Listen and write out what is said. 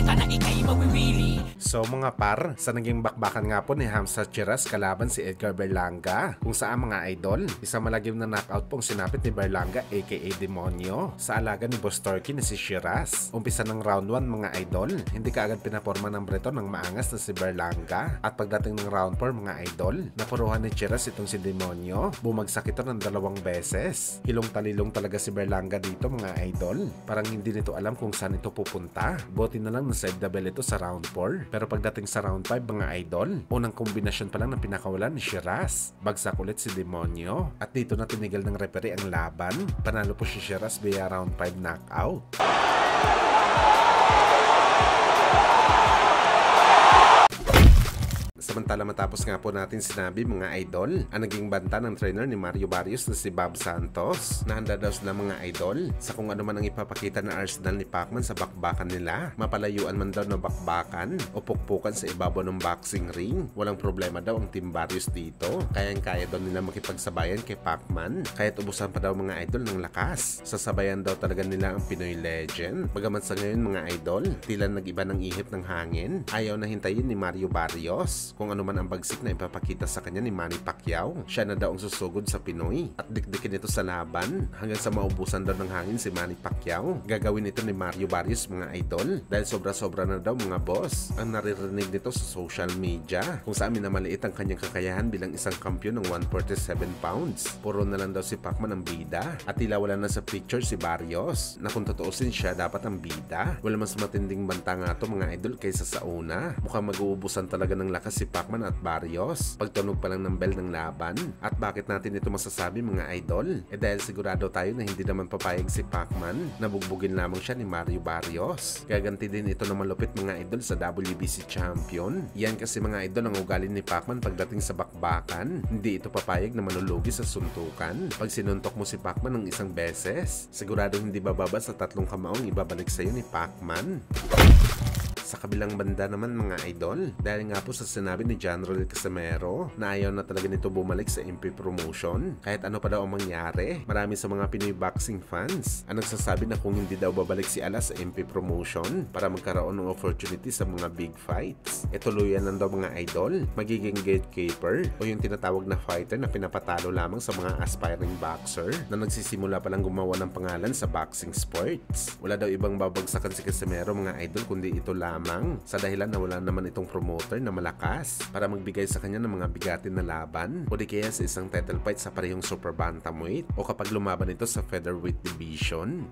ka na ikay mawiwili. So mga par, sa naging bakbakan nga po ni Hamza Chiras kalaban si Edgar Berlanga, kung saan mga idol, isang malagim na knockout pong sinapit ni Berlanga aka Demonyo sa alaga ni Boss Torky na si Chiras. Umpisa ng round 1 mga idol, hindi kaagad pinaporma ng Breton ng maangas na si Berlanga, at pagdating ng round 4 mga idol, napuruhan ni Chiras itong si Demonyo, bumagsak ito ng 2 beses. Hilong talilong talaga si Berlanga dito mga idol, parang hindi nito alam kung saan ito pupunta. Buti na lang na-save the bell ito sa round 4. Pero pagdating sa round 5 mga idol, unang kombinasyon pa lang ng pinakawalan ni Chiras, bagsak ulit si Demonyo, at dito na tinigil ng referee ang laban. Panalo po si Chiras via round 5 knockout. Samantala matapos nga po natin sinabi mga idol, ang naging banta ng trainer ni Mario Barrios na si Bob Santos, na handa daw sila mga idol sa kung ano man ang ipapakita ng arsenal ni Pacman sa bakbakan nila. Mapalayuan man daw na bakbakan o pukpukan sa ibabaw ng boxing ring, walang problema daw ang Team Barrios dito. Kayang-kaya daw nila makipagsabayan kay Pacman, kaya't ubusan pa daw mga idol ng lakas. Sasabayan daw talaga nila ang Pinoy legend. Bagamat sa ngayon mga idol, tila nag-iba ng ihip ng hangin, ayaw na hintayin ni Mario Barrios kung ano man ang bagsik na ipapakita sa kanya ni Manny Pacquiao. Siya na daw ang susugod sa Pinoy at dikdikin ito sa laban hanggang sa maubusan daw ng hangin si Manny Pacquiao. Gagawin ito ni Mario Barrios mga idol dahil sobra-sobra na daw mga boss ang naririnig nito sa social media, kung saan minamaliit ang kanyang kakayahan bilang isang kampiyon ng 147 pounds. Puro na lang daw si Pacman ang bida at tila wala na sa picture si Barrios na kung totoosin siya dapat ang bida. Wala mas matinding banta nga to mga idol kaysa sa una. Mukhang mag-uubusan talaga ng lakas si Pacman at Barrios pagtunog pa lang ng bell ng laban. At bakit natin ito masasabi mga idol? Dahil sigurado tayo na hindi naman papayag si Pacman na bugbugin lamang siya ni Mario Barrios. Gaganti din ito ng malupit mga idol sa WBC champion. Yan kasi mga idol ang ugali ni Pacman pagdating sa bakbakan. Hindi ito papayag na manulugi sa suntukan. Pag sinuntok mo si Pacman ng isang beses, sigurado hindi bababa sa 3 kamaong ibabalik sa iyo ni Pacman. Sa kabilang banda naman mga idol, dahil nga po sa sinabi ni General Casimero na ayaw na talaga nito bumalik sa MP Promotion, kahit ano pa daw ang mangyari, marami sa mga Pinoy boxing fans ang nagsasabi na kung hindi daw babalik si Ala sa MP Promotion para magkaroon ng opportunity sa mga big fights, tuluyan lang daw mga idol, magiging gatekeeper o yung tinatawag na fighter na pinapatalo lamang sa mga aspiring boxer na nagsisimula palang gumawa ng pangalan sa boxing sports. Wala daw ibang babagsakan si Casimero mga idol kundi ito lamang, sa dahilan na wala naman itong promoter na malakas para magbigay sa kanya ng mga bigatin na laban o di kaya sa isang title fight sa parehong super bantamweight o kapag lumaban ito sa featherweight division.